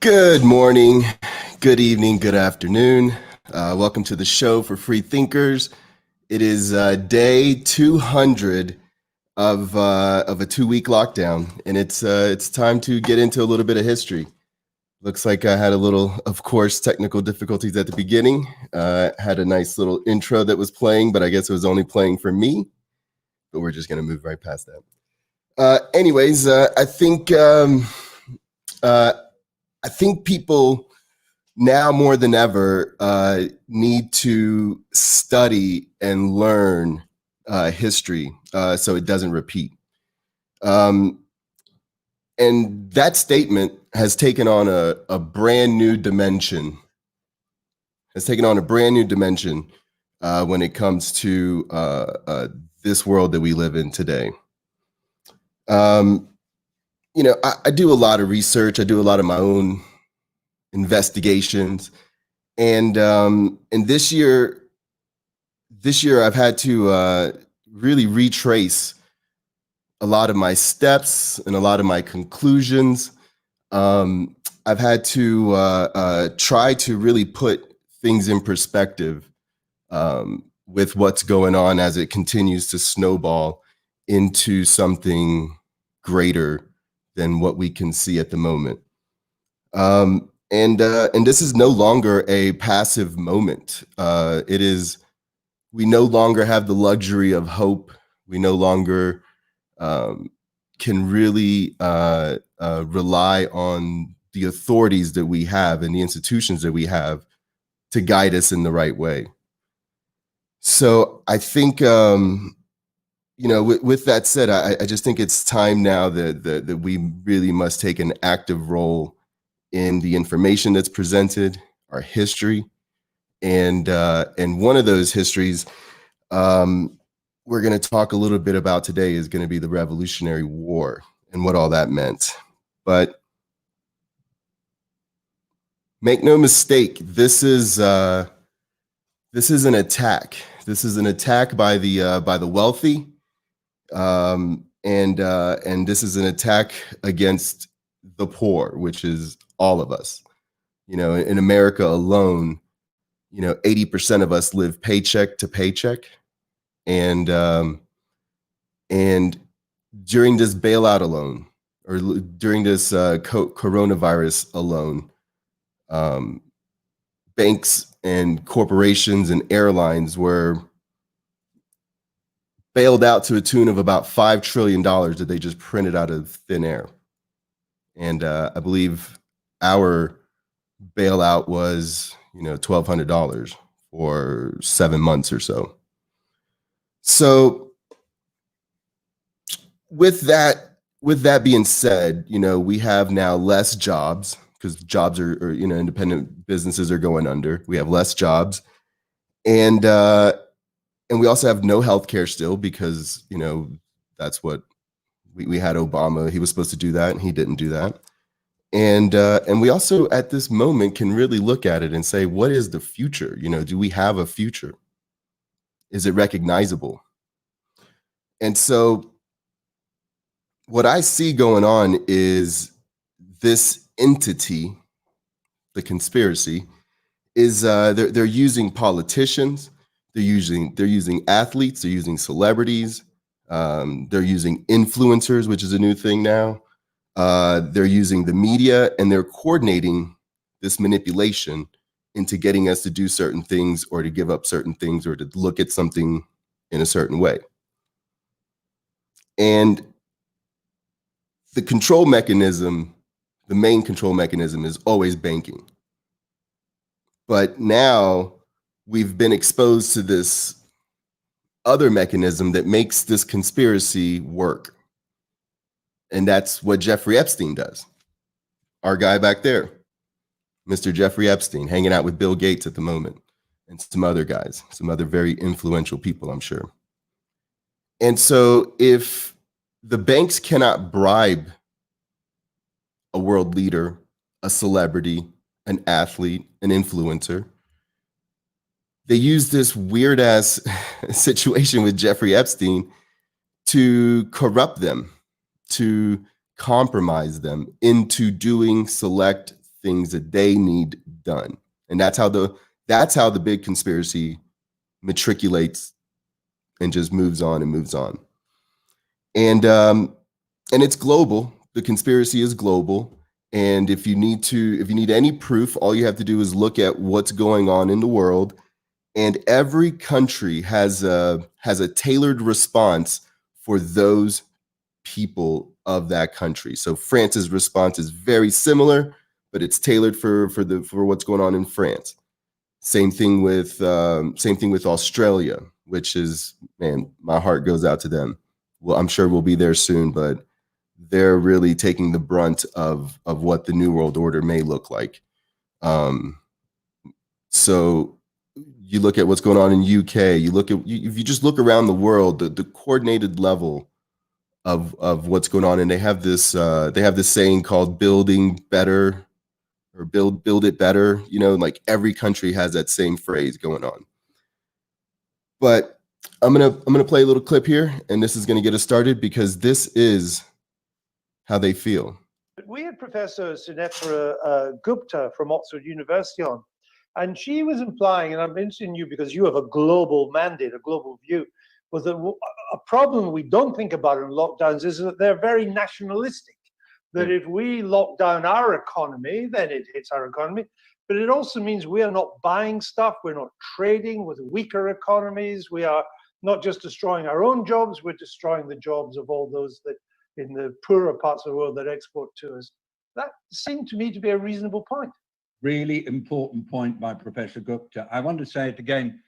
Good morning, good evening, good afternoon. Welcome to the show for free thinkers. It is day 200 of a 2-week lockdown, and it's time to get into a little bit of history. Looks like I had a little, of course, technical difficulties at the beginning. Had a nice little intro that was playing, but I guess it was only playing for me. But we're just gonna move right past that. Anyways, I think people now more than ever need to study and learn history so it doesn't repeat. And that statement has taken on a brand new dimension. When it comes to this world that we live in today. I do a lot of research. I do a lot of my own investigations, and this year I've had to really retrace a lot of my steps and a lot of my conclusions. I've had to try to really put things in perspective with what's going on as it continues to snowball into something greater than what we can see at the moment. And this is no longer a passive moment. It is, we no longer have the luxury of hope. We no longer can really rely on the authorities that we have and the institutions that we have to guide us in the right way. So I think, with that said, I just think it's time now that we really must take an active role in the information that's presented, our history, and one of those histories we're going to talk a little bit about today is going to be the Revolutionary War and what all that meant. But make no mistake, this is an attack. This is an attack by the wealthy. And this is an attack against the poor, which is all of us. In America alone, 80% of us live paycheck to paycheck, and during this bailout alone, or during this coronavirus alone, banks and corporations and airlines were bailed out to a tune of about $5 trillion that they just printed out of thin air. And I believe our bailout was, $1,200 for 7 months or so. So with that being said, we have now less jobs because jobs are independent businesses are going under. We have less jobs, and we also have no health care still because, that's what we had Obama. He was supposed to do that, and he didn't do that. And we also, at this moment, can really look at it and say, what is the future? Do we have a future? Is it recognizable? And so what I see going on is this entity, the conspiracy, is they're using politicians. They're using athletes, they're using celebrities, they're using influencers, which is a new thing now. They're using the media, and they're coordinating this manipulation into getting us to do certain things or to give up certain things or to look at something in a certain way. And the main control mechanism is always banking. But now we've been exposed to this other mechanism that makes this conspiracy work. And that's what Jeffrey Epstein does. Our guy back there, Mr. Jeffrey Epstein, hanging out with Bill Gates at the moment, and some other guys, some other very influential people, I'm sure. And so if the banks cannot bribe a world leader, a celebrity, an athlete, an influencer, they use this weird ass situation with Jeffrey Epstein to corrupt them, to compromise them into doing select things that they need done. And that's how the big conspiracy matriculates and just moves on and moves on. And it's global. The conspiracy is global. And if you need any proof, all you have to do is look at what's going on in the world. And every country has a tailored response for those people of that country. So France's response is very similar, but it's tailored for what's going on in France. Same thing with Australia, which is, man, my heart goes out to them. Well, I'm sure we'll be there soon, but they're really taking the brunt of what the New World Order may look like. So you look at what's going on in UK, if you just look around the world, the coordinated level of what's going on, and they have this saying called building better, or build it better, like every country has that same phrase going on. But I'm gonna play a little clip here, and this is gonna get us started, because this is how they feel. We had Professor Sunetra Gupta from Oxford University on, and she was implying, and I'm interested in you because you have a global mandate, a global view, was that a problem we don't think about in lockdowns is that they're very nationalistic. That if we lock down our economy, then it hits our economy. But it also means we are not buying stuff, we're not trading with weaker economies, we are not just destroying our own jobs, we're destroying the jobs of all those that in the poorer parts of the world that export to us. That seemed to me to be a reasonable point. Really important point by Professor Gupta. I want to say it again.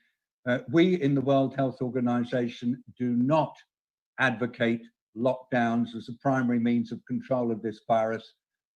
We in the World Health Organization do not advocate lockdowns as a primary means of control of this virus.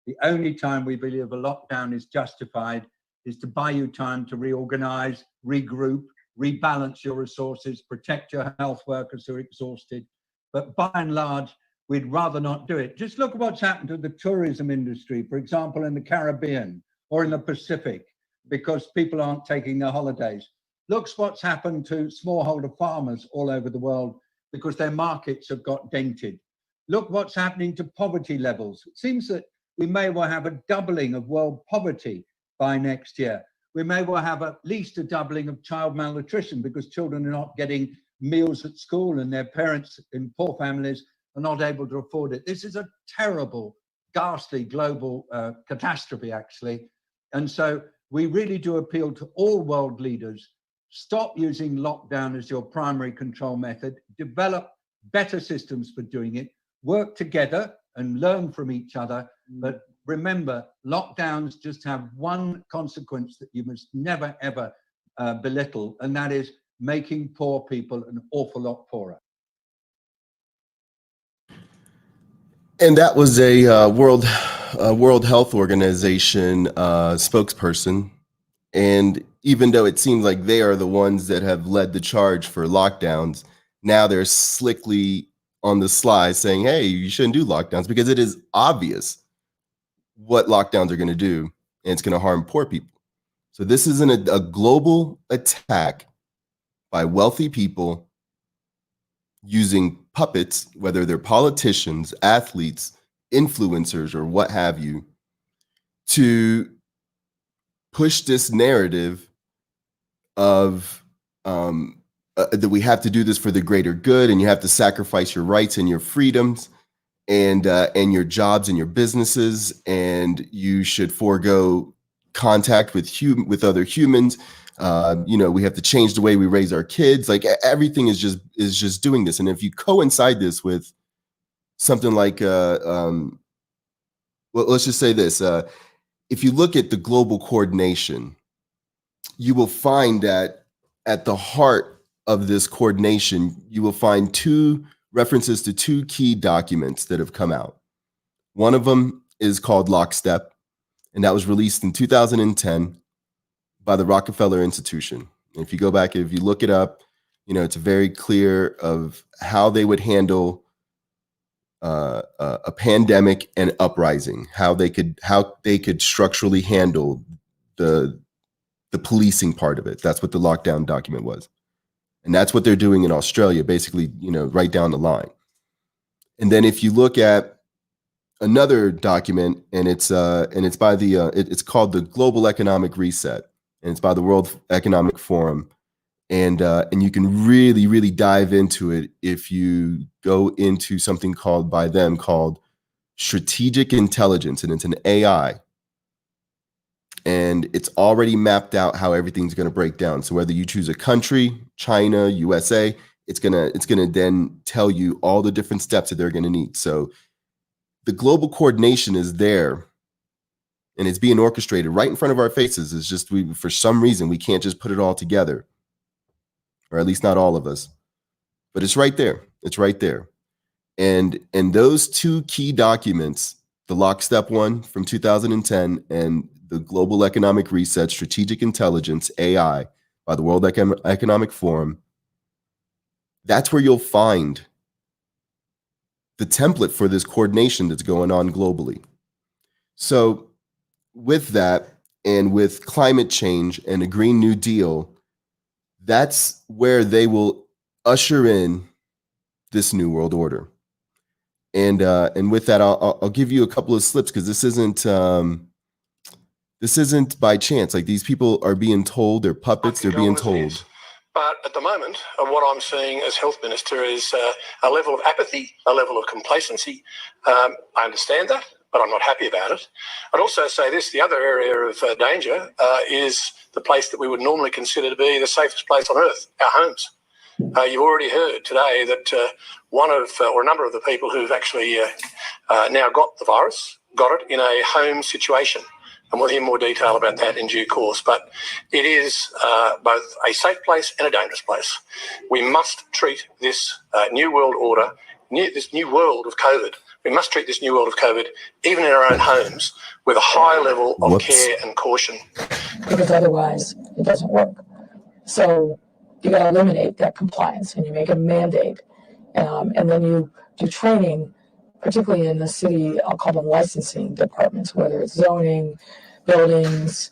The only time we believe a lockdown is justified is to buy you time to reorganize, regroup, rebalance your resources, protect your health workers who are exhausted. But by and large, we'd rather not do it. Just look at what's happened to the tourism industry, for example, in the Caribbean or in the Pacific, because people aren't taking their holidays. Look what's happened to smallholder farmers all over the world because their markets have got dented. Look what's happening to poverty levels. It seems that we may well have a doubling of world poverty by next year. We may well have at least a doubling of child malnutrition because children are not getting meals at school and their parents in poor families are not able to afford it. This is a terrible, ghastly global catastrophe, actually. And so we really do appeal to all world leaders. Stop using lockdown as your primary control method. Develop better systems for doing it. Work together and learn from each other. But remember, lockdowns just have one consequence that you must never, ever belittle, and that is making poor people an awful lot poorer. And that was a World Health Organization spokesperson. And even though it seems like they are the ones that have led the charge for lockdowns, now they're slickly on the sly saying, hey, you shouldn't do lockdowns, because it is obvious what lockdowns are going to do, and it's going to harm poor people. So this isn't a global attack by wealthy people using puppets, whether they're politicians, athletes, influencers, or what have you, to push this narrative of that we have to do this for the greater good, and you have to sacrifice your rights and your freedoms and your jobs and your businesses, and you should forego contact with other humans. We have to change the way we raise our kids. Like everything is just doing this. And if you coincide this with something like, well, let's just say this. If you look at the global coordination, you will find that at the heart of this coordination, you will find two references to two key documents that have come out. One of them is called Lockstep, and that was released in 2010 by the Rockefeller Institution. And if you go back, if you look it up, it's very clear of how they would handle a pandemic and uprising, how they could structurally handle the policing part of it. That's what the lockdown document was. And that's what they're doing in Australia, basically, right down the line. And then if you look at another document, and it's by the it's called the Global Economic Reset, and it's by the World Economic Forum, and you can really dive into it if you go into something called by them called strategic intelligence, and it's an AI, and it's already mapped out how everything's going to break down. So whether you choose a country, China, USA, it's gonna then tell you all the different steps that they're going to need. So the global coordination is there, and it's being orchestrated right in front of our faces. It's just for some reason we can't just put it all together, or at least not all of us. But it's right there. It's right there. And those two key documents, the lockstep one from 2010 and the Global Economic Reset, Strategic Intelligence, AI, by the World Economic Forum, that's where you'll find the template for this coordination that's going on globally. So with that, and with climate change and a Green New Deal, that's where they will usher in this new world order. And with that, I'll give you a couple of slips, because this isn't by chance. Like, these people are being told, they're puppets, they're being told. But at the moment, what I'm seeing as health minister is a level of apathy, a level of complacency. I understand that, but I'm not happy about it. I'd also say this: the other area of danger is the place that we would normally consider to be the safest place on earth, our homes. You've already heard today that one of, or a number of the people who've actually now got the virus, got it in a home situation. And we'll hear more detail about that in due course. But it is both a safe place and a dangerous place. We must treat this new world order, this new world of COVID, we must treat this new world of COVID, even in our own homes, with a high level of care and caution. Because otherwise it doesn't work. So you got to eliminate that compliance, and you make a mandate. And then you do training, particularly in the city, I'll call them licensing departments, whether it's zoning, buildings,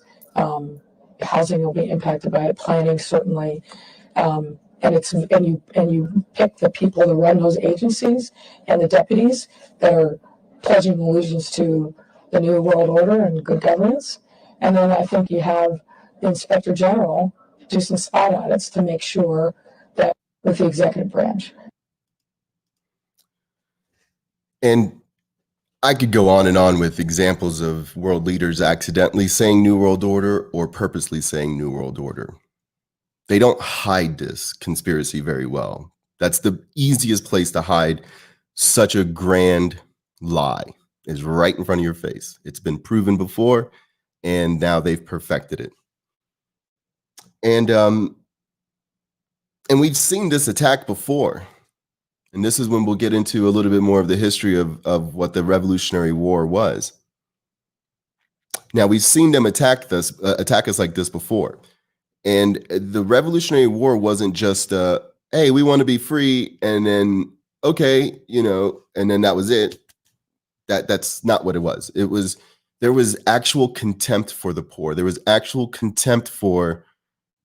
housing will be impacted by it, planning certainly, and you pick the people to run those agencies and the deputies that are pledging allegiance to the new world order and good governance. And then I think you have the inspector general do some spot audits to make sure that with the executive branch. And I could go on and on with examples of world leaders accidentally saying New World Order or purposely saying New World Order. They don't hide this conspiracy very well. That's the easiest place to hide such a grand lie, is right in front of your face. It's been proven before, and now they've perfected it. And we've seen this attack before. And this is when we'll get into a little bit more of the history of what the Revolutionary War was. Now, we've seen them attack us like this before. And the Revolutionary War wasn't just, hey, we want to be free, and then, okay, and then that was it. That's not what it was. There was actual contempt for the poor. There was actual contempt for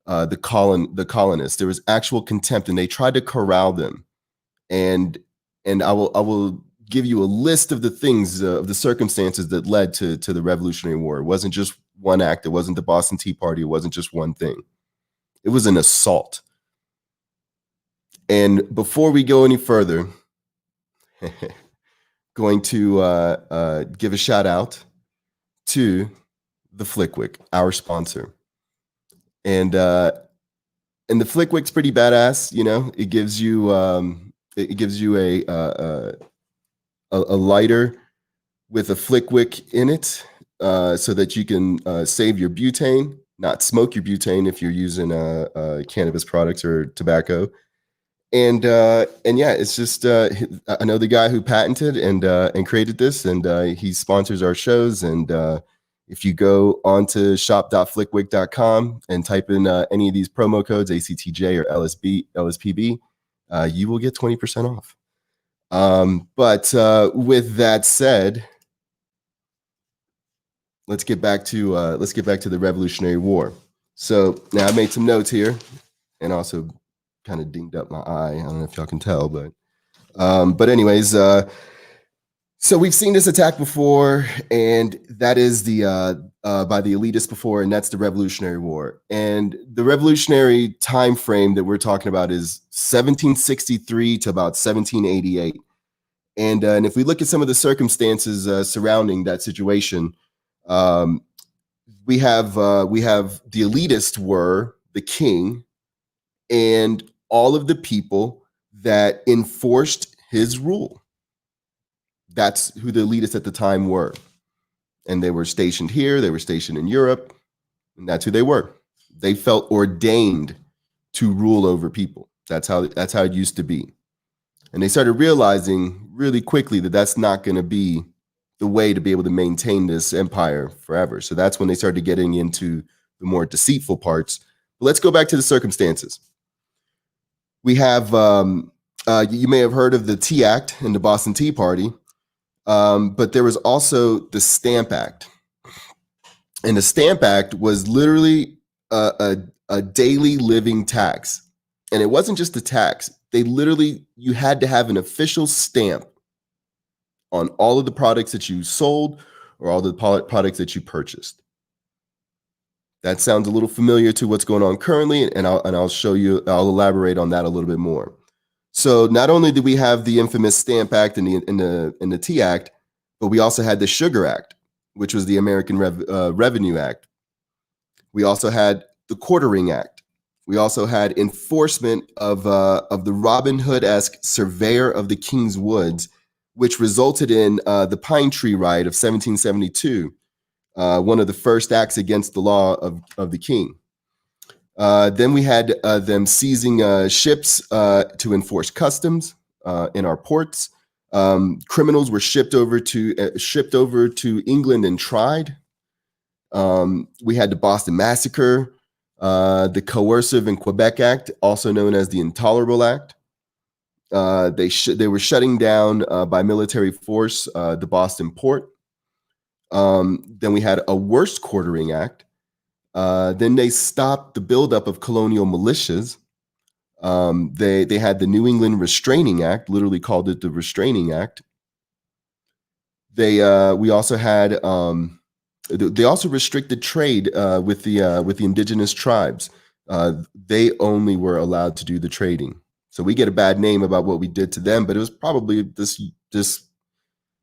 the colonists. There was actual contempt, and they tried to corral them. And I will give you a list of the things, of the circumstances that led to the Revolutionary War. It wasn't just one act. It wasn't the Boston Tea Party. It wasn't just one thing. It was an assault. And before we go any further, going to give a shout out to the Flickwick, our sponsor. And the Flickwick's pretty badass. It gives you a lighter with a Flickwick in it, so that you can save your butane, not smoke your butane if you're using cannabis products or tobacco. And yeah, it's just I know the guy who patented and created this, and he sponsors our shows. And if you go onto shop.flickwick.com and type in any of these promo codes, ACTJ or LSPB, you will get 20% off. But with that said, let's get back to the Revolutionary War. So now I made some notes here, and also kind of dinged up my eye. I don't know if y'all can tell, but anyways, So we've seen this attack before, and that is the by the elitists before, and that's the Revolutionary War. And the revolutionary time frame that we're talking about is 1763 to about 1788. And if we look at some of the circumstances surrounding that situation, we have the elitists were the king and all of the people that enforced his rule. That's who the elitists at the time were. And they were stationed here, they were stationed in Europe, and that's who they were. They felt ordained to rule over people. That's how it used to be. And they started realizing really quickly that that's not going to be the way to be able to maintain this empire forever. So that's when they started getting into the more deceitful parts. But let's go back to the circumstances. We have, you may have heard of the Tea Act and the Boston Tea Party, but there was also the Stamp Act. And the Stamp Act was literally a daily living tax. And it wasn't just a tax. You had to have an official stamp on all of the products that you sold or all the products that you purchased. That sounds a little familiar to what's going on currently, and I'll show you, I'll elaborate on that a little bit more. So not only did we have the infamous Stamp Act and the Tea Act, but we also had the Sugar Act, which was the American Revenue Act. We also had the Quartering Act. We also had enforcement of the Robin Hood-esque Surveyor of the King's Woods, which resulted in the Pine Tree Riot of 1772, one of the first acts against the law of the king. Then we had them seizing ships to enforce customs in our ports. Criminals were shipped over to England and tried. We had the Boston Massacre, the Coercive and Quebec Act, also known as the Intolerable Act. They were shutting down by military force the Boston port. Then we had a worse Quartering Act. Then they stopped the buildup of colonial militias. They had the New England Restraining Act, literally called it the Restraining Act. We also had they also restricted trade with the indigenous tribes. They only were allowed to do the trading. So we get a bad name about what we did to them, but it was probably this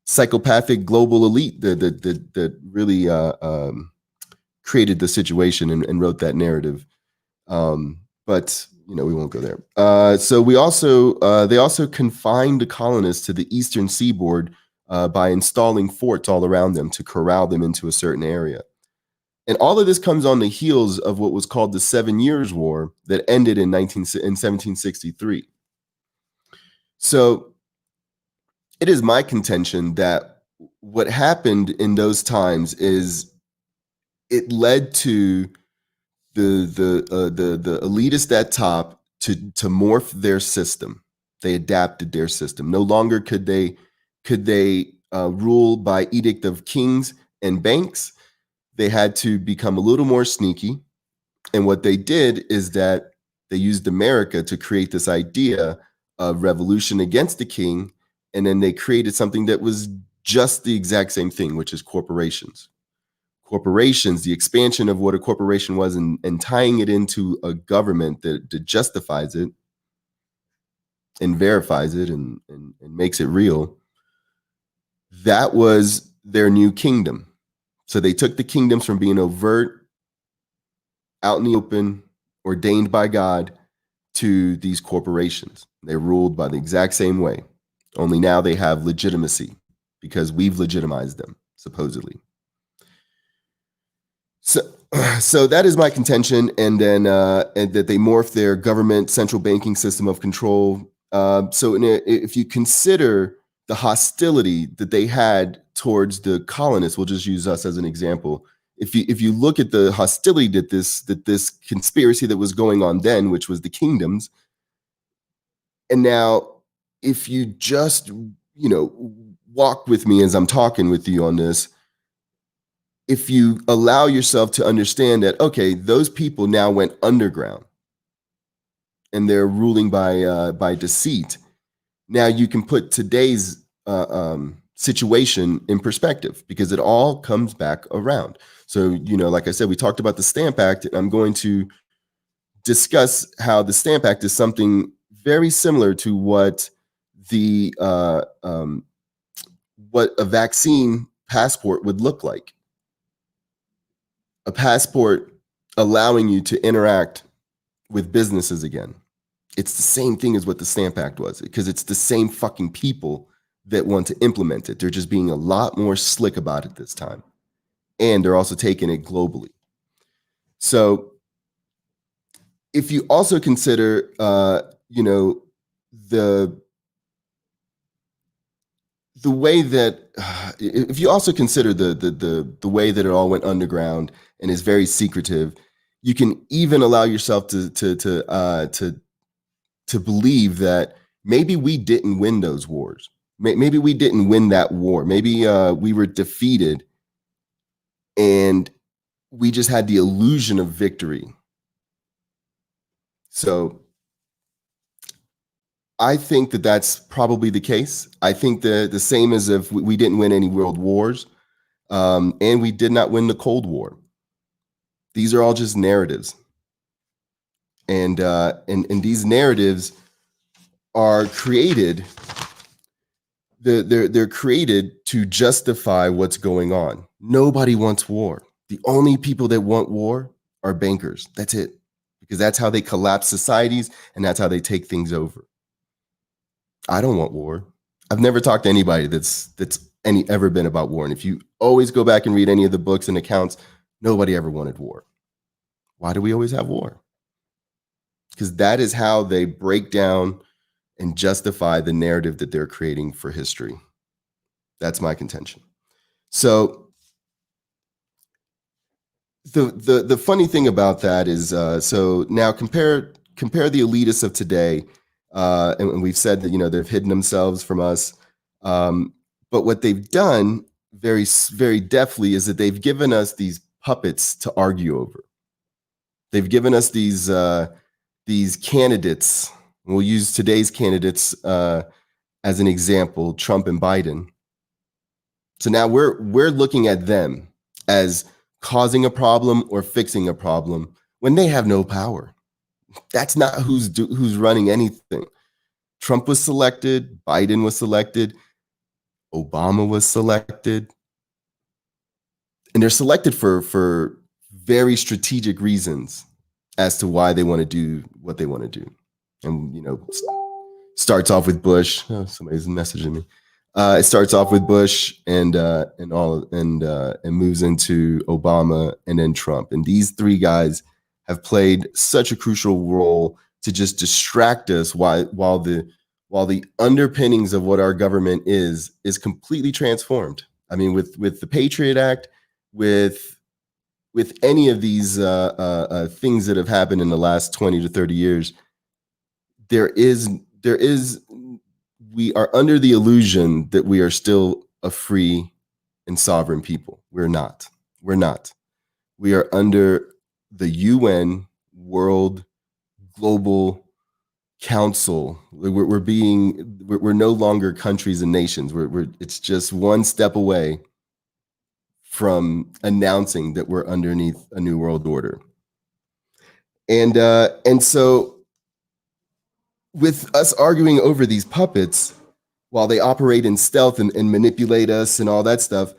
psychopathic global elite that really created the situation and wrote that narrative. But we won't go there. So they also confined the colonists to the eastern seaboard by installing forts all around them to corral them into a certain area. And all of this comes on the heels of what was called the 7 Years' War that ended in 1763. So it is my contention that what happened in those times is it led to the elitists at top to morph their system. They adapted their system. No longer could they rule by edict of kings and banks. They had to become a little more sneaky. And what they did is that they used America to create this idea of revolution against the king. And then they created something that was just the exact same thing, which is corporations. Corporations, the expansion of what a corporation was and tying it into a government that justifies it and verifies it and makes it real. That was their new kingdom. So they took the kingdoms from being overt, out in the open, ordained by God, to these corporations. They're ruled by the exact same way. Only now they have legitimacy because we've legitimized them, supposedly. So that is my contention, and then and that they morph their government central banking system of control. So if you consider the hostility that they had towards the colonists, we'll just use us as an example. If you look at the hostility that this conspiracy that was going on then, which was the kingdoms, and now if you just walk with me as I'm talking with you on this. If you allow yourself to understand that, okay, those people now went underground and they're ruling by deceit. Now you can put today's situation in perspective, because it all comes back around. So, like I said, we talked about the Stamp Act, and I'm going to discuss how the Stamp Act is something very similar to what what a vaccine passport would look like. A passport allowing you to interact with businesses again. It's the same thing as what the Stamp Act was, because it's the same fucking people that want to implement it. They're just being a lot more slick about it this time. And they're also taking it globally. So if you also consider, the way that, if you also consider the way that it all went underground and is very secretive, you can even allow yourself to believe that maybe we didn't win those wars. Maybe we didn't win that war. Maybe we were defeated, and we just had the illusion of victory. So I think that that's probably the case. I think the same as if we didn't win any world wars, and we did not win the Cold War. These are all just narratives, and these narratives are created. They're created to justify what's going on. Nobody wants war. The only people that want war are bankers. That's it, because that's how they collapse societies, and that's how they take things over. I don't want war. I've never talked to anybody that's ever been about war. And if you always go back and read any of the books and accounts, nobody ever wanted war. Why do we always have war? Because that is how they break down and justify the narrative that they're creating for history. That's my contention. So the funny thing about that is, so now compare the elitists of today. And we've said that, they've hidden themselves from us. But what they've done very, very deftly is that they've given us these puppets to argue over. They've given us these candidates. We'll use today's candidates as an example, Trump and Biden. So now we're looking at them as causing a problem or fixing a problem when they have no power. That's not who's running anything. Trump was selected, Biden was selected, Obama was selected. And they're selected for very strategic reasons as to why they want to do what they want to do. And, starts off with Bush. Oh, somebody's messaging me. It starts off with Bush and moves into Obama and then Trump. And these three guys have played such a crucial role to just distract us while the underpinnings of what our government is completely transformed. I mean, with the Patriot Act, with any of these things that have happened in the last 20 to 30 years, we are under the illusion that we are still a free and sovereign people. We're not. We are under the UN World Global Council. We're no longer countries and nations. It's just one step away from announcing that we're underneath a new world order. And so with us arguing over these puppets while they operate in stealth and manipulate us and all that stuff,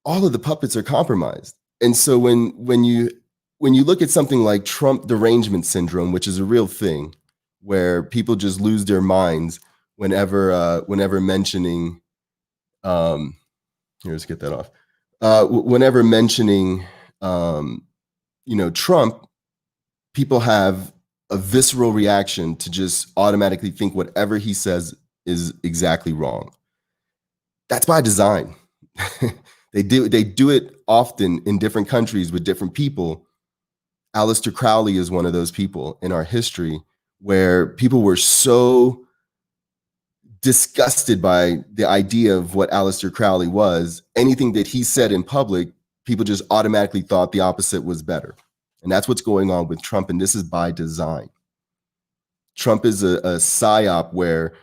all of the puppets are compromised. And so when you look at something like Trump derangement syndrome, which is a real thing, where people just lose their minds whenever mentioning, let's get that off. Whenever mentioning, Trump, people have a visceral reaction to just automatically think whatever he says is exactly wrong. That's by design. They do it often in different countries with different people. Aleister Crowley is one of those people in our history where people were so disgusted by the idea of what Aleister Crowley was. Anything that he said in public, people just automatically thought the opposite was better. And that's what's going on with Trump. And this is by design. Trump is a psyop where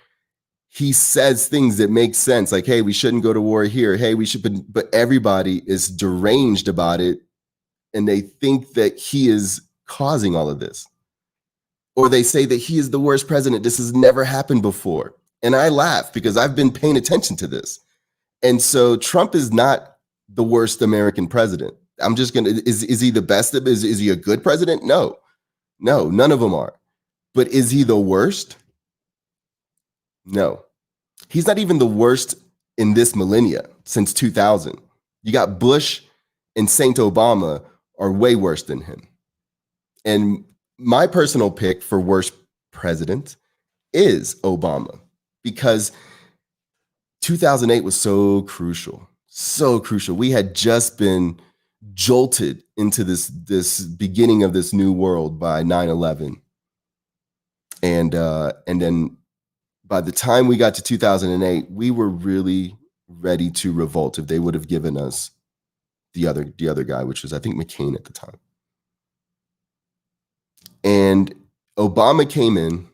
he says things that make sense, like, hey, we shouldn't go to war here. Hey, we should, but everybody is deranged about it. And they think that he is causing all of this. Or they say that he is the worst president. This has never happened before. And I laugh because I've been paying attention to this. And so Trump is not the worst American president. I'm just going to, is he the best? Is he a good president? No, none of them are. But is he the worst? No, he's not even the worst in this millennia since 2000. You got Bush and Saint Obama are way worse than him. And my personal pick for worst president is Obama, because 2008 was so crucial, so crucial. We had just been jolted into this beginning of this new world by 9/11. And then by the time we got to 2008, we were really ready to revolt if they would have given us the other guy, which was, I think, McCain at the time. And Obama came in,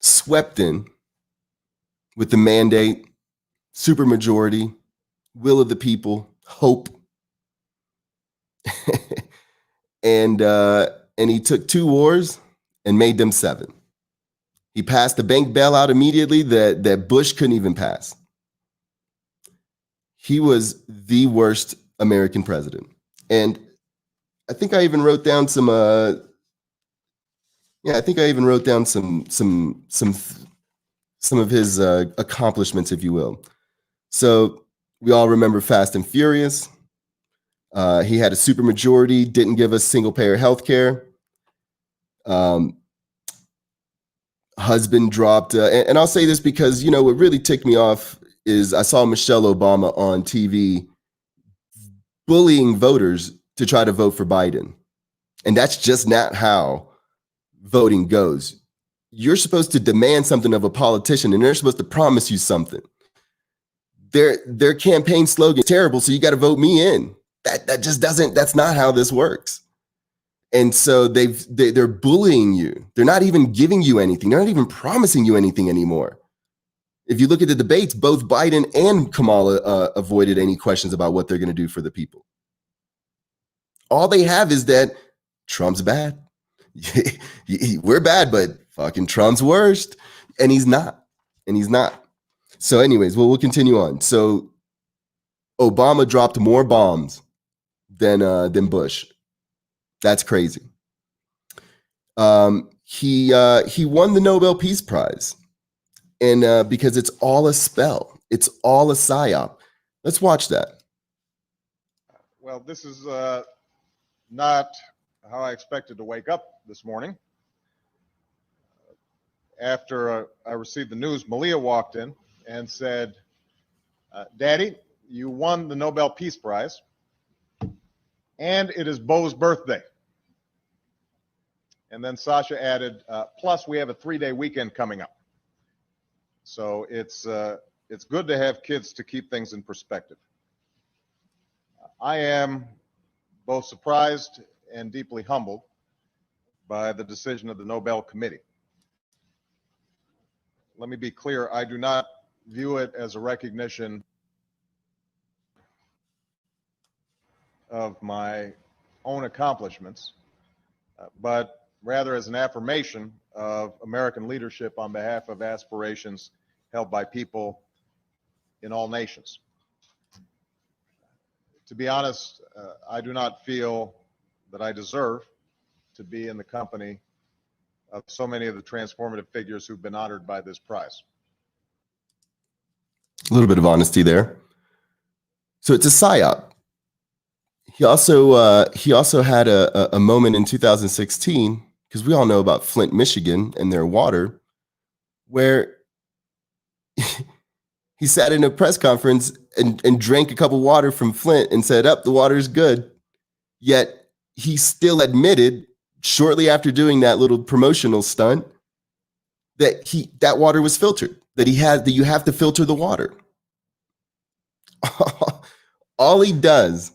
swept in with the mandate, supermajority, will of the people, hope. And he took 2 wars and made them 7. He passed the bank bailout immediately that Bush couldn't even pass. He was the worst American president. And I think I even wrote down some some of his accomplishments, if you will. So we all remember Fast and Furious. He had a supermajority, didn't give us single-payer health care. Husband dropped, and I'll say this because, you know, what really ticked me off is I saw Michelle Obama on TV bullying voters to try to vote for Biden. And that's just not how voting goes. You're supposed to demand something of a politician, and they're supposed to promise you something. Their campaign slogan is terrible, so you got to vote me in. That just doesn't, that's not how this works. And so they're bullying you. They're not even giving you anything. They're not even promising you anything anymore. If you look at the debates, both Biden and Kamala avoided any questions about what they're going to do for the people. All they have is that Trump's bad. We're bad, but fucking Trump's worst. And he's not. So anyways, we'll continue on. So Obama dropped more bombs than Bush. That's crazy. He won the Nobel Peace Prize, and because it's all a spell, it's all a psyop. Let's watch that. Well, this is not how I expected to wake up this morning. After I received the news, Malia walked in and said, "Daddy, you won the Nobel Peace Prize, and it is Bo's birthday." And then Sasha added, "Plus we have a 3-day weekend coming up." So it's good to have kids to keep things in perspective. I am both surprised and deeply humbled by the decision of the Nobel Committee. Let me be clear, I do not view it as a recognition of my own accomplishments, but rather as an affirmation of American leadership on behalf of aspirations held by people in all nations. To be honest, I do not feel that I deserve to be in the company of so many of the transformative figures who've been honored by this prize. A little bit of honesty there. So it's a psyop. He also had a moment in 2016, because we all know about Flint, Michigan, and their water, where he sat in a press conference and drank a cup of water from Flint and said, "Up, the water's good." Yet he still admitted, shortly after doing that little promotional stunt, that water was filtered. That you have to filter the water. All he does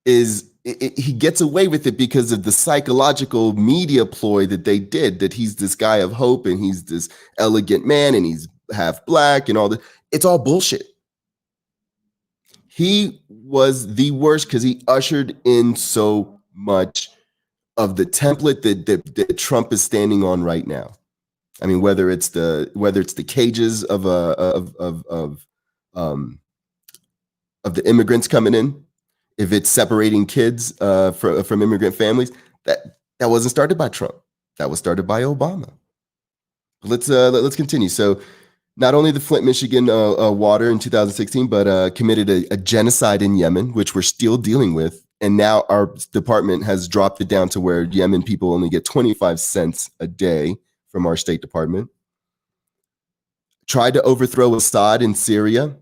is he gets away with it because of the psychological media ploy that they did, that he's this guy of hope and he's this elegant man and he's half black and all that. It's all bullshit. He was the worst because he ushered in so much of the template that Trump is standing on right now. I mean, whether it's the cages of the immigrants coming in, if it's separating kids from immigrant families, that wasn't started by Trump. That was started by Obama. Let's continue. So, not only the Flint, Michigan water in 2016, but committed a genocide in Yemen, which we're still dealing with. And now our department has dropped it down to where Yemen people only get 25 cents a day from our State Department. Tried to overthrow Assad in Syria.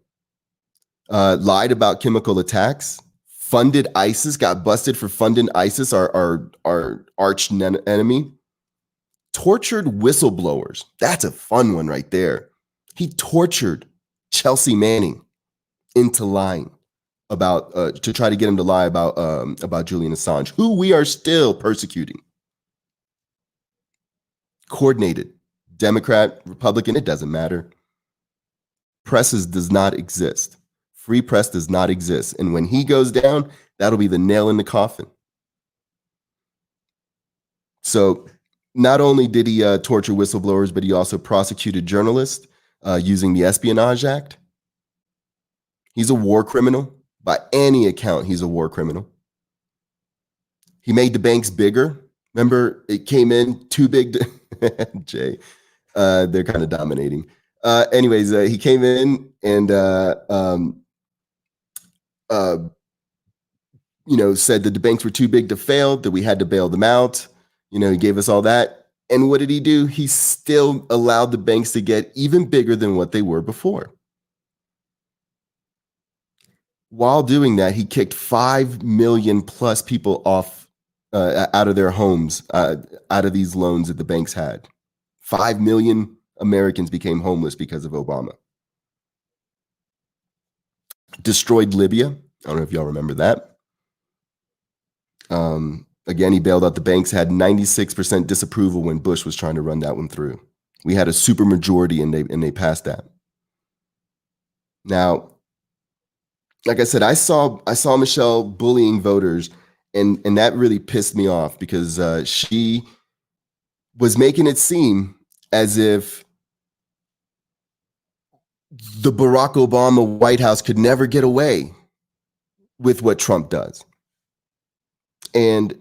Lied about chemical attacks. Funded ISIS, got busted for funding ISIS, our arch enemy. Tortured whistleblowers. That's a fun one right there. He tortured Chelsea Manning into lying about to try to get him to lie about Julian Assange, who we are still persecuting. Coordinated, Democrat, Republican, it doesn't matter. Presses does not exist. Free press does not exist. And when he goes down, that'll be the nail in the coffin. So not only did he torture whistleblowers, but he also prosecuted journalists using the Espionage Act. He's a war criminal. By any account, he's a war criminal. He made the banks bigger. Remember, it came in too big to Jay. They're kind of dominating. Anyways, he came in and said that the banks were too big to fail, that we had to bail them out. He gave us all that. And what did he do? He still allowed the banks to get even bigger than what they were before. While doing that, he kicked 5 million plus people off out of their homes, out of these loans that the banks had. 5 million Americans became homeless because of Obama. Destroyed Libya. I don't know if y'all remember that. Again, he bailed out the banks, had 96% disapproval when Bush was trying to run that one through. We had a super majority and they passed that. Now, like I said, I saw Michelle bullying voters, and that really pissed me off because she was making it seem as if the Barack Obama White House could never get away with what Trump does. And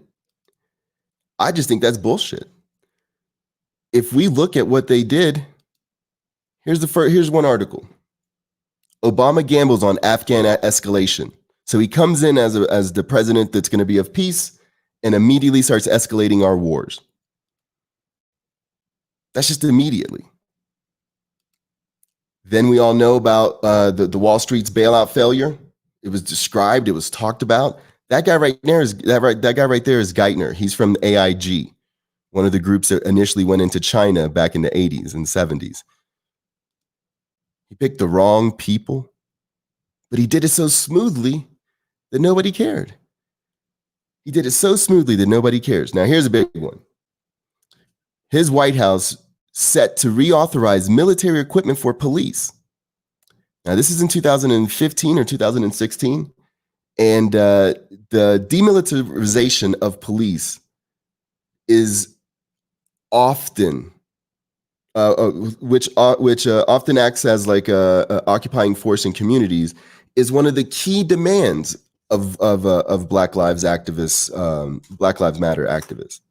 I just think that's bullshit. If we look at what they did, here's one article. Obama gambles on Afghan escalation. So he comes in as the president that's going to be of peace and immediately starts escalating our wars. That's just immediately. Then we all know about the Wall Street's bailout failure. It was described. It was talked about. That guy right there is Geithner. He's from AIG, one of the groups that initially went into China back in the 80s and 70s. He picked the wrong people, but he did it so smoothly that nobody cared. He did it so smoothly that nobody cares. Now, here's a big one. His White House set to reauthorize military equipment for police. Now, this is in 2015 or 2016, and the demilitarization of police is often which often acts as like a occupying force in communities, is one of the key demands of Black Lives activists, Black Lives Matter activists.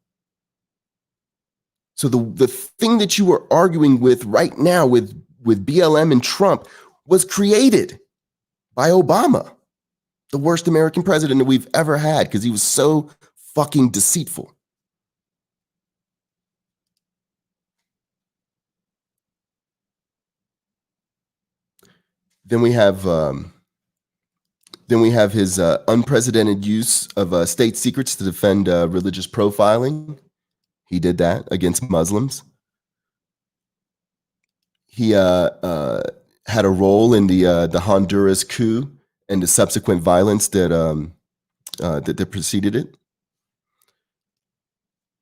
So the thing that you were arguing with right now with BLM and Trump was created by Obama, the worst American president that we've ever had, because he was so fucking deceitful. Then we have his unprecedented use of state secrets to defend religious profiling. He did that against Muslims. He had a role in the Honduras coup and the subsequent violence that preceded it.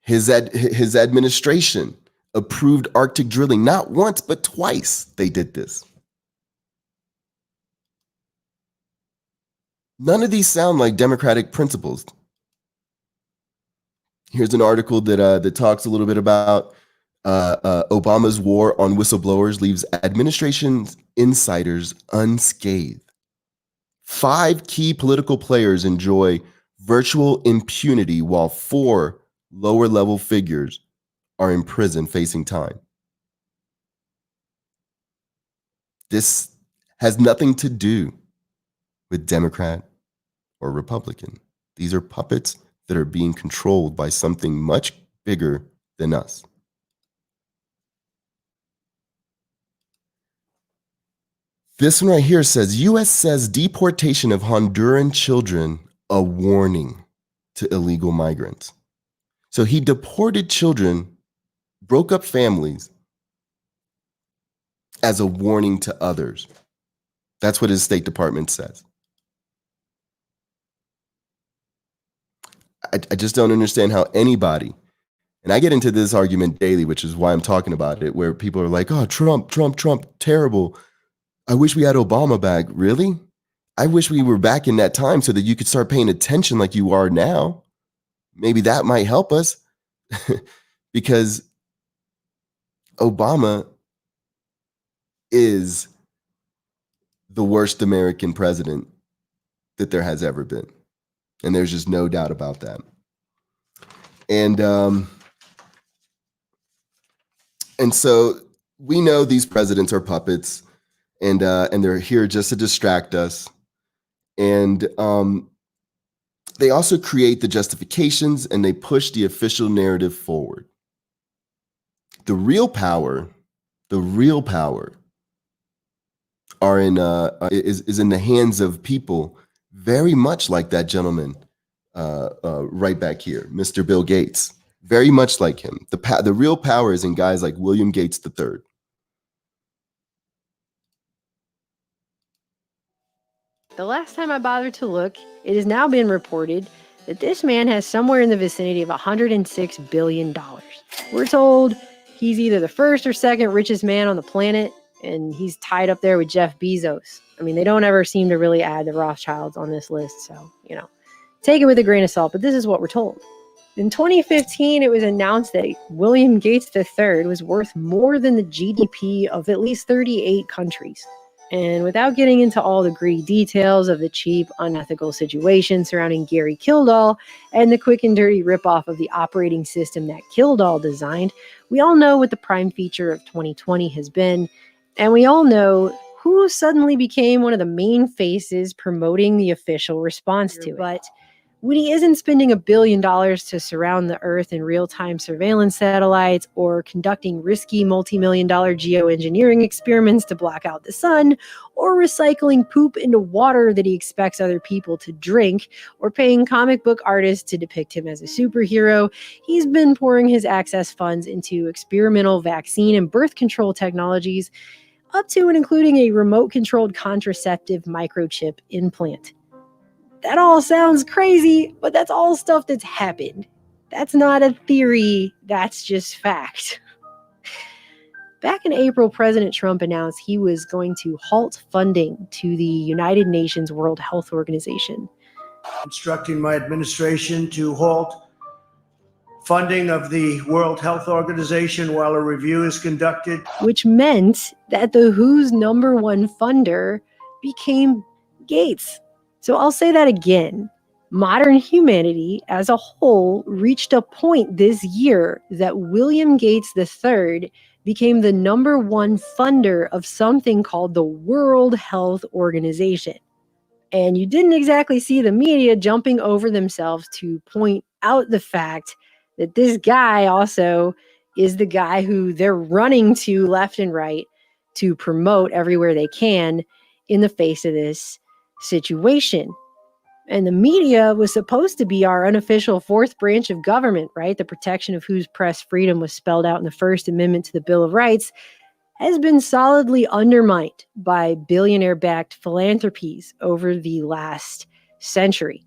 His administration approved Arctic drilling. Not once, but twice they did this. None of these sound like democratic principles. Here's an article that talks a little bit about Obama's war on whistleblowers leaves administration insiders unscathed. 5 key political players enjoy virtual impunity while 4 lower-level figures are in prison facing time. This has nothing to do with Democrat or Republican. These are puppets that are being controlled by something much bigger than us. This one right here says, U.S. says deportation of Honduran children a warning to illegal migrants. So he deported children, broke up families as a warning to others. That's what his State Department says. I just don't understand how anybody, and I get into this argument daily, which is why I'm talking about it, where people are like, oh, Trump, terrible. I wish we had Obama back. Really? I wish we were back in that time so that you could start paying attention like you are now. Maybe that might help us because Obama is the worst American president that there has ever been. And there's just no doubt about that. And so we know these presidents are puppets, and they're here just to distract us. And they also create the justifications and they push the official narrative forward. The real power are is in the hands of people very much like that gentleman right back here, Mr. Bill Gates, very much like him. The real power is in guys like William Gates III. The last time I bothered to look, it has now been reported that this man has somewhere in the vicinity of $106 billion. We're told he's either the first or second richest man on the planet, and he's tied up there with Jeff Bezos. I mean, they don't ever seem to really add the Rothschilds on this list, so, take it with a grain of salt, but this is what we're told. In 2015, it was announced that William Gates III was worth more than the GDP of at least 38 countries. And without getting into all the greedy details of the cheap, unethical situation surrounding Gary Kildall and the quick and dirty ripoff of the operating system that Kildall designed, we all know what the prime feature of 2020 has been, and we all know who suddenly became one of the main faces promoting the official response to it. But when he isn't spending $1 billion to surround the Earth in real-time surveillance satellites or conducting risky multi-million-dollar geoengineering experiments to block out the sun, or recycling poop into water that he expects other people to drink, or paying comic book artists to depict him as a superhero, he's been pouring his access funds into experimental vaccine and birth control technologies, up to and including a remote-controlled contraceptive microchip implant. That all sounds crazy, but that's all stuff that's happened. That's not a theory, that's just fact. Back in April, President Trump announced he was going to halt funding to the United Nations World Health Organization. Instructing my administration to halt funding of the World Health Organization while a review is conducted. Which meant that the WHO's #1 funder became Gates. So I'll say that again. Modern humanity as a whole reached a point this year that William Gates III became the #1 funder of something called the World Health Organization. And you didn't exactly see the media jumping over themselves to point out the fact that this guy also is the guy who they're running to left and right to promote everywhere they can in the face of this situation. And the media was supposed to be our unofficial fourth branch of government, right? The protection of whose press freedom was spelled out in the First Amendment to the Bill of Rights has been solidly undermined by billionaire-backed philanthropies over the last century.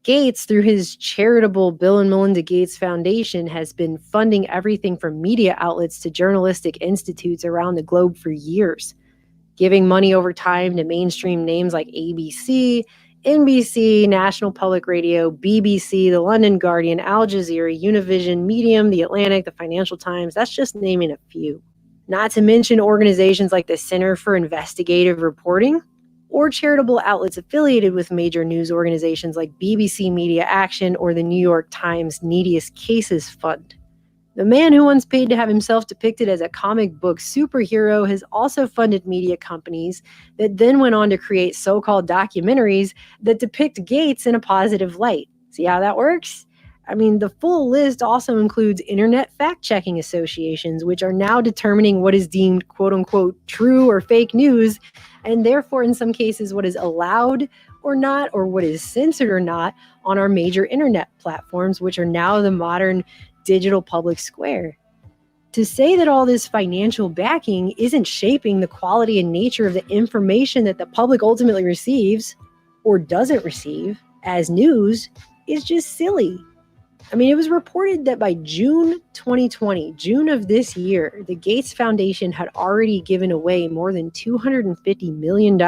Gates, through his charitable Bill and Melinda Gates Foundation, has been funding everything from media outlets to journalistic institutes around the globe for years, giving money over time to mainstream names like ABC, NBC, National Public Radio, BBC, The London Guardian, Al Jazeera, Univision, Medium, The Atlantic, The Financial Times. That's just naming a few. Not to mention organizations like the Center for Investigative Reporting, or charitable outlets affiliated with major news organizations like BBC Media Action or the New York Times Neediest Cases Fund. The man who once paid to have himself depicted as a comic book superhero has also funded media companies that then went on to create so-called documentaries that depict Gates in a positive light. See how that works? I mean, the full list also includes internet fact-checking associations, which are now determining what is deemed quote-unquote true or fake news, and therefore in some cases what is allowed or not, or what is censored or not on our major internet platforms, which are now the modern digital public square. To say that all this financial backing isn't shaping the quality and nature of the information that the public ultimately receives, or doesn't receive, as news, is just silly. I mean, it was reported that by June 2020, June of this year, the Gates Foundation had already given away more than $250 million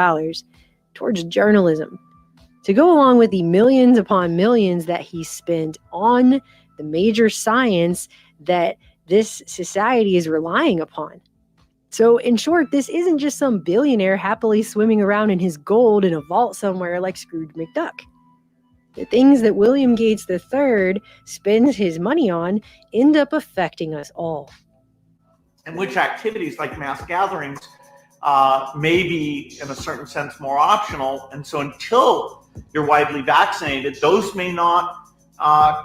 towards journalism, to go along with the millions upon millions that he spent on the major science that this society is relying upon. So in short, this isn't just some billionaire happily swimming around in his gold in a vault somewhere like Scrooge McDuck. The things that William Gates III spends his money on end up affecting us all. And which activities like mass gatherings may be, in a certain sense, more optional. And so until you're widely vaccinated, those may not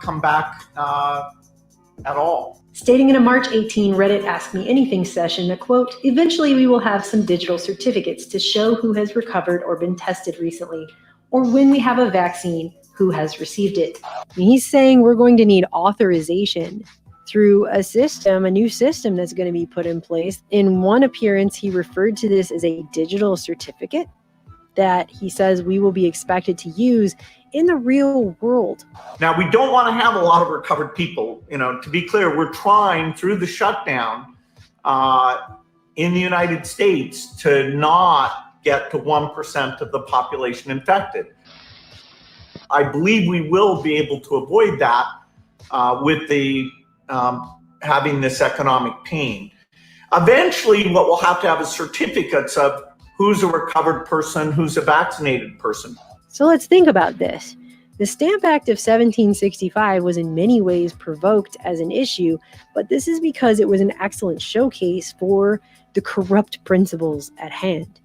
come back at all. Stating in a March 18 Reddit Ask Me Anything session that, quote, eventually we will have some digital certificates to show who has recovered or been tested recently, or when we have a vaccine, who has received it. And he's saying we're going to need authorization through a system, a new system that's going to be put in place. In one appearance, he referred to this as a digital certificate that he says we will be expected to use in the real world. Now, we don't want to have a lot of recovered people. You know, to be clear, we're trying through the shutdown in the United States to not get to 1% of the population infected. I believe we will be able to avoid that with the having this economic pain. Eventually, what we'll have to have is certificates of who's a recovered person, who's a vaccinated person. So let's think about this. The Stamp Act of 1765 was in many ways provoked as an issue, but this is because it was an excellent showcase for the corrupt principles at hand.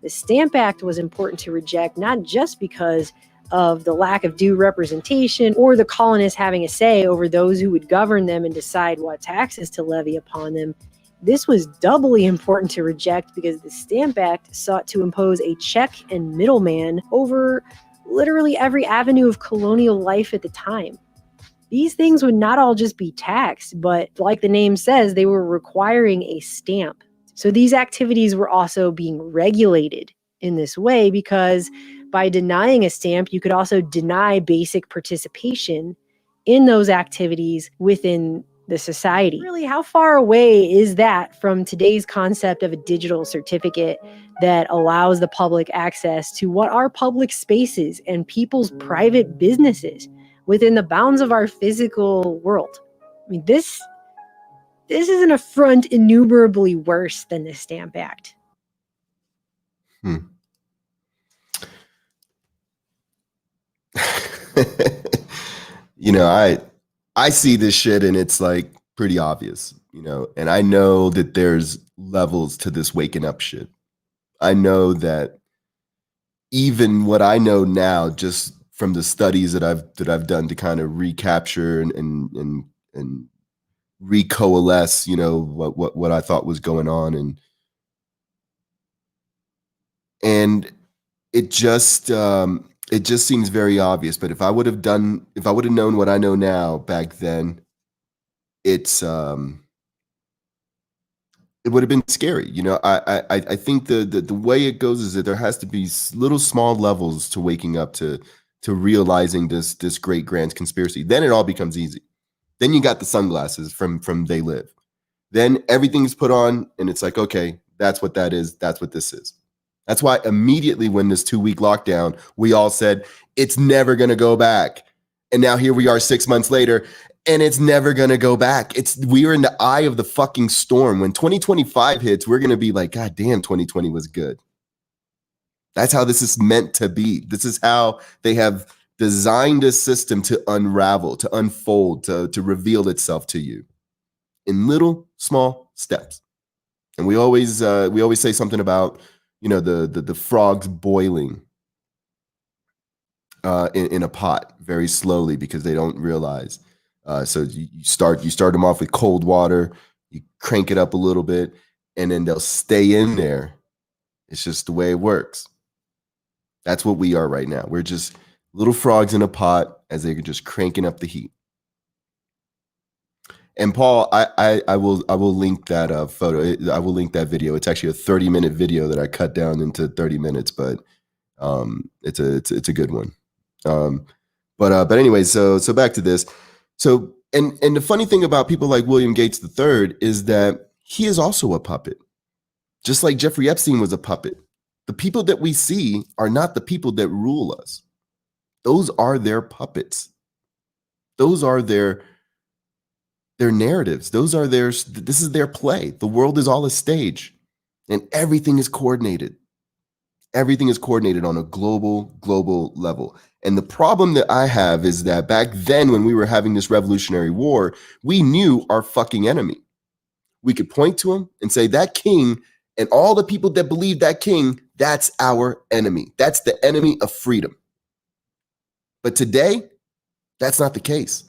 The Stamp Act was important to reject not just because of the lack of due representation or the colonists having a say over those who would govern them and decide what taxes to levy upon them. This was doubly important to reject because the Stamp Act sought to impose a check and middleman over literally every avenue of colonial life at the time. These things would not all just be taxed, but like the name says, they were requiring a stamp. So these activities were also being regulated in this way because by denying a stamp, you could also deny basic participation in those activities within the society. Really, how far away is that from today's concept of a digital certificate that allows the public access to what are public spaces and people's private businesses within the bounds of our physical world? I mean, this is an affront innumerably worse than the Stamp Act. You know, I see this shit and it's like pretty obvious, you know, and I know that there's levels to this waking up shit. I know that even what I know now, just from the studies that I've done to kind of recapture and recoalesce, you know, what I thought was going on, and it just seems very obvious. But if I would have known what I know now back then, it would have been scary. You know, I think the way it goes is that there has to be little small levels to waking up to to realizing this great grand conspiracy. Then it all becomes easy. Then you got the sunglasses from They Live. Then everything's put on and it's like, okay, that's what that is. That's what this is. That's why immediately when this 2-week lockdown, we all said it's never going to go back. And now here we are 6 months later and it's never going to go back. We are in the eye of the fucking storm. When 2025 hits, we're going to be like, God damn, 2020 was good. That's how this is meant to be. This is how they have designed a system to unravel, to unfold, to reveal itself to you in little small steps. And we always say something about, you know, the frogs boiling in a pot very slowly because they don't realize. So you start them off with cold water, you crank it up a little bit, and then they'll stay in there. It's just the way it works. That's what we are right now. We're just little frogs in a pot as they're just cranking up the heat. And Paul, I will link that photo. I will link that video. It's actually a 30-minute video that I cut down into 30 minutes, but it's a good one. But anyways, so back to this. So and the funny thing about people like William Gates III is that he is also a puppet, just like Jeffrey Epstein was a puppet. The people that we see are not the people that rule us. Those are their puppets. Those are their narratives. This is their play. The world is all a stage and everything is coordinated. Everything is coordinated on a global level. And the problem that I have is that back then when we were having this revolutionary war, we knew our fucking enemy. We could point to him and say that king and all the people that believe that king, that's our enemy. That's the enemy of freedom. But today, that's not the case.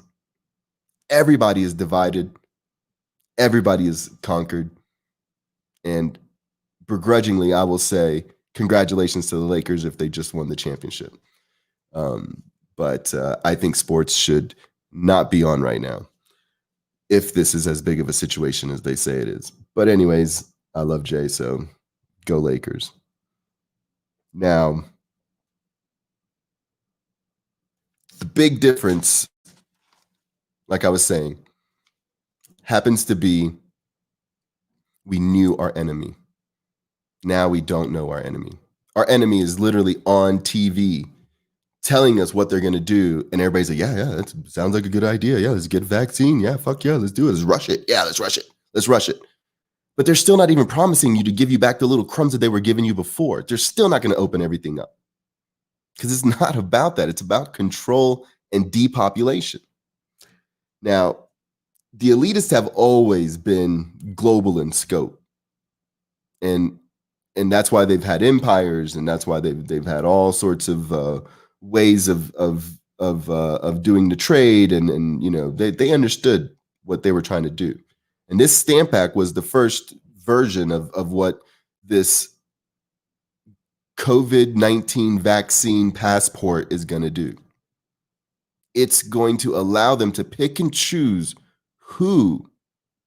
Everybody is divided. Everybody is conquered. And begrudgingly, I will say, congratulations to the Lakers if they just won the championship. But I think sports should not be on right now if this is as big of a situation as they say it is. But anyways, I love Jay, so go Lakers. Now, the big difference, like I was saying, happens to be we knew our enemy. Now we don't know our enemy. Our enemy is literally on TV telling us what they're going to do. And everybody's like, yeah, that sounds like a good idea. Yeah, let's get a vaccine. Yeah, fuck yeah, let's do it. Let's rush it. Yeah, let's rush it. Let's rush it. But they're still not even promising you to give you back the little crumbs that they were giving you before. They're still not going to open everything up because it's not about that. It's about control and depopulation. Now, the elitists have always been global in scope. And that's why they've had empires, and that's why they've had all sorts of ways of doing the trade, and you know they understood what they were trying to do. And this Stamp Act was the first version of what this COVID-19 vaccine passport is going to do. It's going to allow them to pick and choose who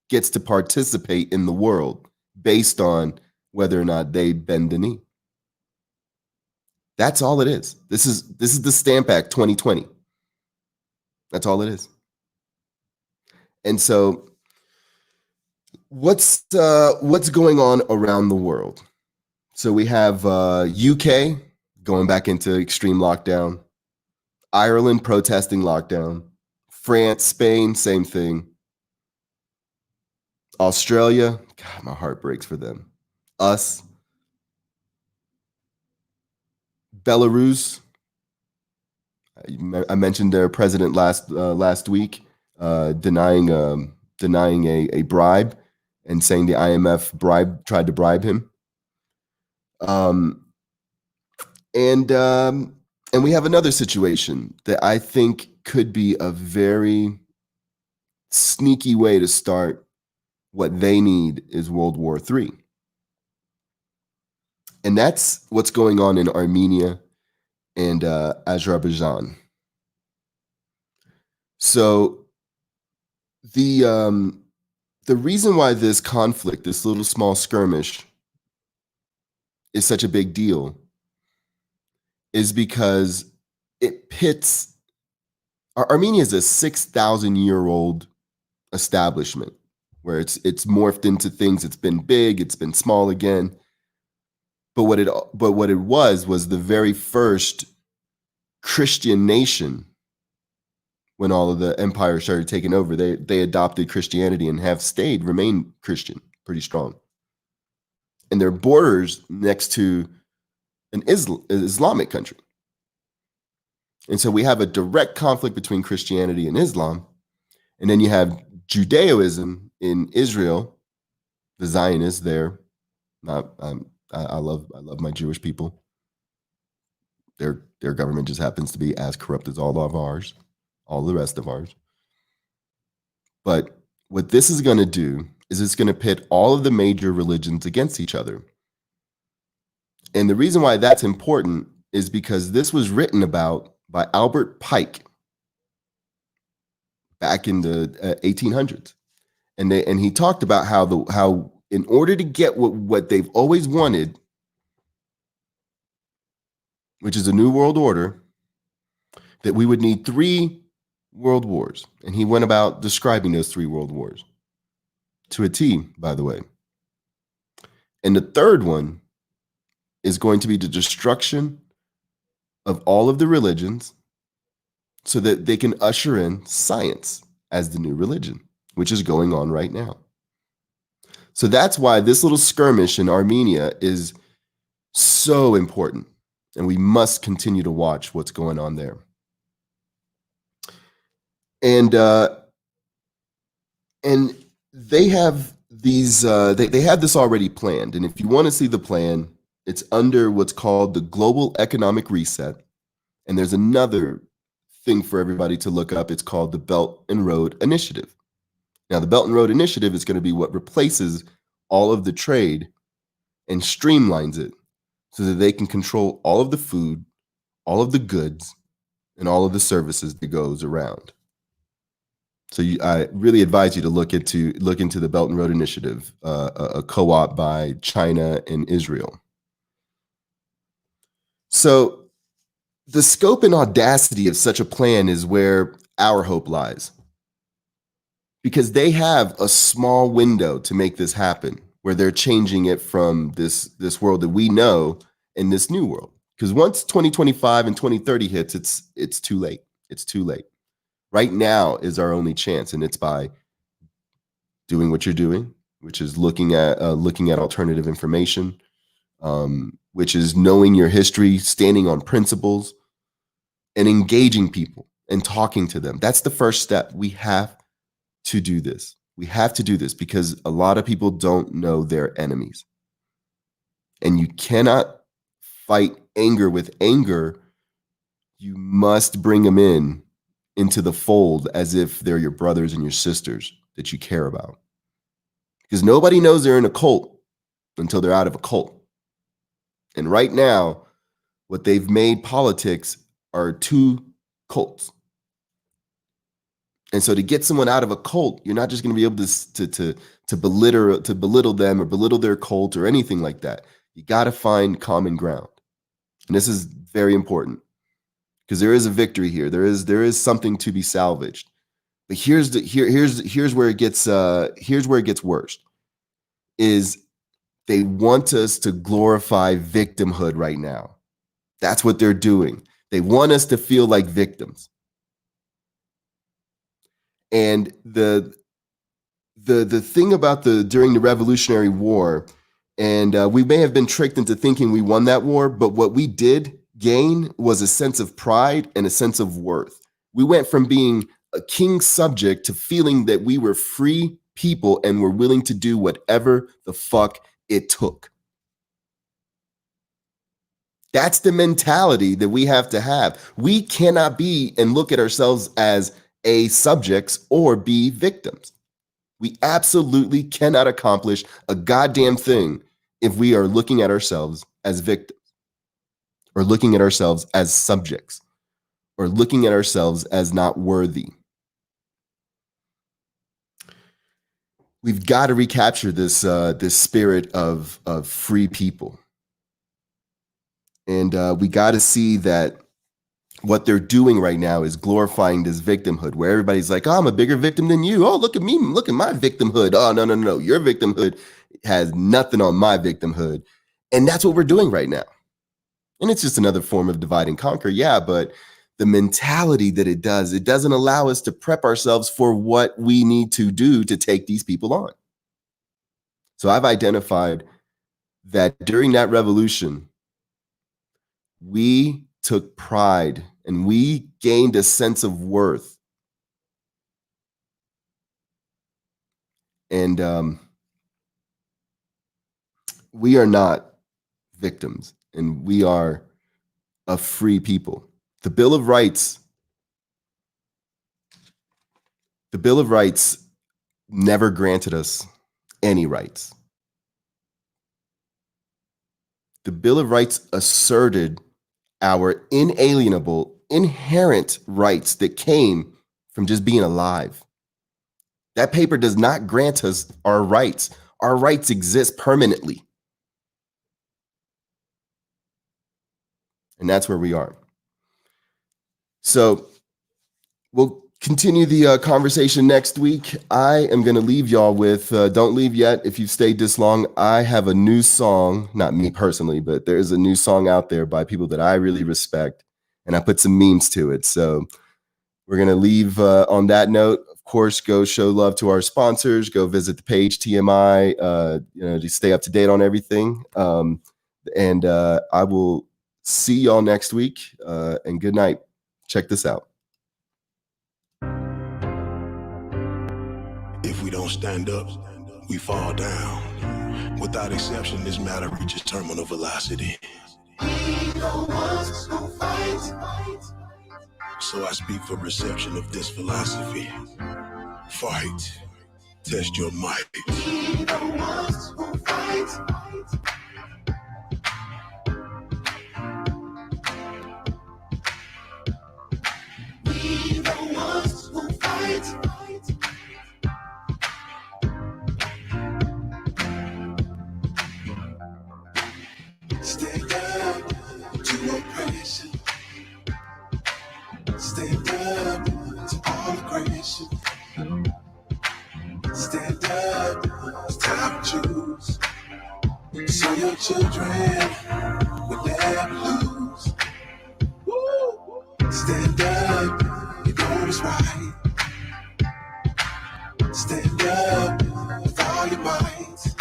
gets to participate in the world based on whether or not they bend the knee. That's all it is. This is the Stamp Act 2020. That's all it is. And so what's going on around the world? So we have UK going back into extreme lockdown, Ireland protesting lockdown, France, Spain, same thing. Australia, God, my heart breaks for them. Us. Belarus, I mentioned their president last week, denying a bribe and saying the IMF tried to bribe him. And we have another situation that I think could be a very sneaky way to start what they need is World War III. And that's what's going on in Armenia and Azerbaijan. So the reason why this conflict, this little small skirmish, is such a big deal is because it pits. Armenia is a 6,000-year-old establishment where it's morphed into things. It's been big, it's been small again. But what it was the very first Christian nation. When all of the empire started taking over, they adopted Christianity and have remained Christian, pretty strong. And their borders next to an Islamic country. And so we have a direct conflict between Christianity and Islam. And then you have Judaism in Israel, the Zionists there. I love my Jewish people. Their government just happens to be as corrupt as all of ours, all the rest of ours. But what this is going to do is it's going to pit all of the major religions against each other. And the reason why that's important is because this was written about by Albert Pike back in the 1800s. And he talked about how in order to get what they've always wanted, which is a new world order, that we would need 3 world wars. And he went about describing those 3 world wars to a T, by the way. And the third one is going to be the destruction of all of the religions so that they can usher in science as the new religion, which is going on right now. So that's why this little skirmish in Armenia is so important. And we must continue to watch what's going on there. And they have these, they have this already planned. And if you want to see the plan, it's under what's called the Global Economic Reset. And there's another thing for everybody to look up. It's called the Belt and Road Initiative. Now, the Belt and Road Initiative is going to be what replaces all of the trade and streamlines it so that they can control all of the food, all of the goods, and all of the services that goes around. So I really advise you to look into the Belt and Road Initiative, a co-op by China and Israel. So the scope and audacity of such a plan is where our hope lies. Because they have a small window to make this happen, where they're changing it from this world that we know in this new world. Because once 2025 and 2030 hits, it's too late. It's too late. Right now is our only chance, and it's by doing what you're doing, which is looking at alternative information, which is knowing your history, standing on principles, and engaging people and talking to them. That's the first step. We have to do this. We have to do this because a lot of people don't know their enemies. And you cannot fight anger with anger. You must bring them into the fold as if they're your brothers and your sisters that you care about. Because nobody knows they're in a cult until they're out of a cult. And right now, what they've made politics are 2 cults. And so to get someone out of a cult, you're not just going to be able to belittle them or belittle their cult or anything like that. You got to find common ground. And this is very important because there is a victory here. There is something to be salvaged. But here's where it gets worse. Is they want us to glorify victimhood right now. That's what they're doing. They want us to feel like victims. And the thing about during the Revolutionary War, and we may have been tricked into thinking we won that war, but what we did gain was a sense of pride and a sense of worth. We went from being a king's subject to feeling that we were free people and were willing to do whatever the fuck it took. That's the mentality that we have to have. We cannot be and look at ourselves as A, subjects, or B, victims. We absolutely cannot accomplish a goddamn thing if we are looking at ourselves as victims, or looking at ourselves as subjects, or looking at ourselves as not worthy. We've got to recapture this spirit of free people. And we got to see that what they're doing right now is glorifying this victimhood where everybody's like, oh, I'm a bigger victim than you. Oh, look at me. Look at my victimhood. Oh, no. Your victimhood has nothing on my victimhood. And that's what we're doing right now. And it's just another form of divide and conquer. Yeah, but the mentality that it doesn't allow us to prep ourselves for what we need to do to take these people on. So I've identified that during that revolution, we took pride and we gained a sense of worth. And we are not victims, and we are a free people. The Bill of Rights never granted us any rights. The Bill of Rights asserted our inalienable, inherent rights that came from just being alive. That paper does not grant us our rights. Our rights exist permanently. And that's where we are. So we'll continue the conversation next week. I am going to leave y'all with, don't leave yet if you've stayed this long. I have a new song, not me personally, but there's a new song out there by people that I really respect, and I put some memes to it. So we're going to leave on that note. Of course, go show love to our sponsors. Go visit the page, TMI, to stay up to date on everything. And I will see y'all next week, and good night. Check this out. If we don't stand up, we fall down. Without exception, this matter reaches terminal velocity. We the ones who fight. So I speak for reception of this philosophy. Fight. Test your might. We the ones who fight. We the ones who fight. Stand up to oppression. Stand up to all aggression. Stand up, it's time to choose. So your children will never lose. Woo. Stand up, you know it's right. Stand up with all your might,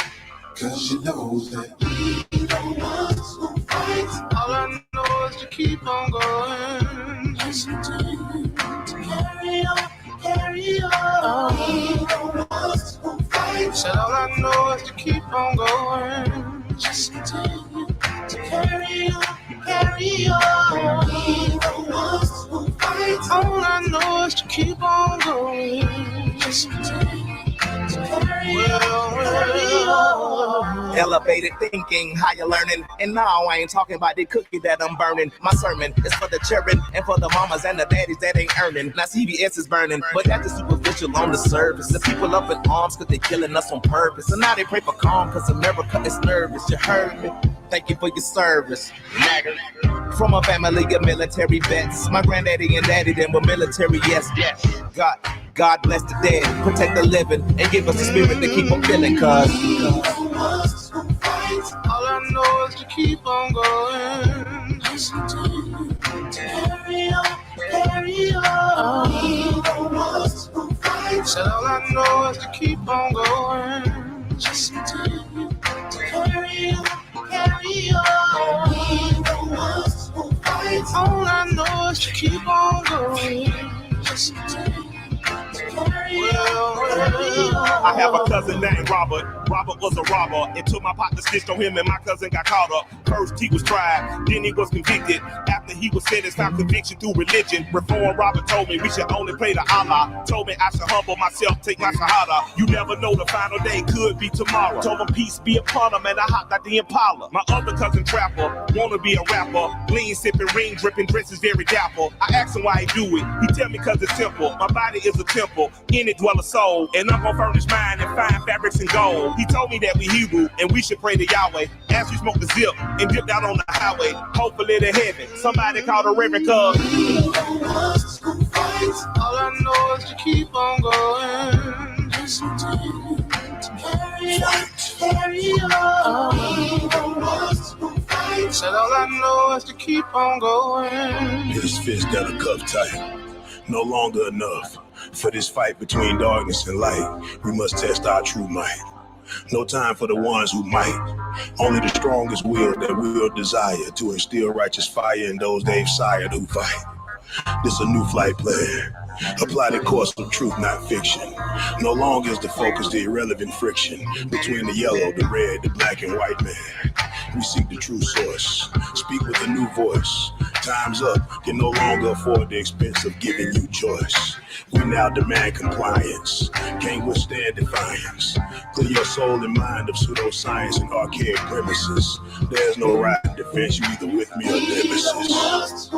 'cause you know that we the ones who fight. All I know is to keep on going. Just continue to carry on, carry on. We the ones who fight. Said all I know is to keep on going. Just continue to carry on, carry on. We the ones who fight. All I know is to keep on going. Just continue to carry on, carry on. Elevated thinking, higher learning. And now I ain't talking about the cookie that I'm burning. My sermon is for the children and for the mamas and the daddies that ain't earning. Now CBS is burning, but that's the superficial on the surface. The people up in arms cause they killing us on purpose. And now they pray for calm cause America is nervous. You heard me? Thank you for your service, nagger. From a family of military vets. My granddaddy and daddy then were military, yes. God bless the dead, protect the living, and give us the spirit to keep on feeling, cause all I know is to keep on going. Just continue to carry on, carry on. We the ones who fight. Said all I know is to keep on going. Just continue to carry on, carry on. We the ones who fight. All I know is to keep on going. Just continue. I have a cousin named Robert. Robert was a robber. Until my partner snitched on him and my cousin got caught up. First he was tried, then he was convicted. After he was sentenced, found conviction through religion. Reform Robert told me we should only pray to Allah. Told me I should humble myself, take my shahada. You never know, the final day could be tomorrow. Told him peace be upon him and I hopped out the Impala. My other cousin Trapper, wanna be a rapper. Lean sipping, ring dripping, dresses very dapper. I asked him why he do it. He tell me cause it's simple. My body is a temple, in it dwell a soul, and I'm gon' furnish mine in fine fabrics and gold. He told me that we Hebrew and we should pray to Yahweh. As we smoke the zip and dipped out on the highway, hopefully to heaven. Somebody called a reverend cuz. All I know is to keep on going. Carry on. Said all I know is to keep on going. His fist got a cuff tight, no longer enough. For this fight between darkness and light, we must test our true might. No time for the ones who might. Only the strongest will that will desire to instill righteous fire in those they've sired who fight. This a new flight plan. Apply the course of truth, not fiction. No longer is the focus the irrelevant friction between the yellow, the red, the black and white man. We seek the true source. Speak with a new voice. Time's up. Can no longer afford the expense of giving you choice. We now demand compliance. Can't withstand defiance. Clear your soul and mind of pseudoscience and archaic premises. There's no right defense. You either with me or nemesis.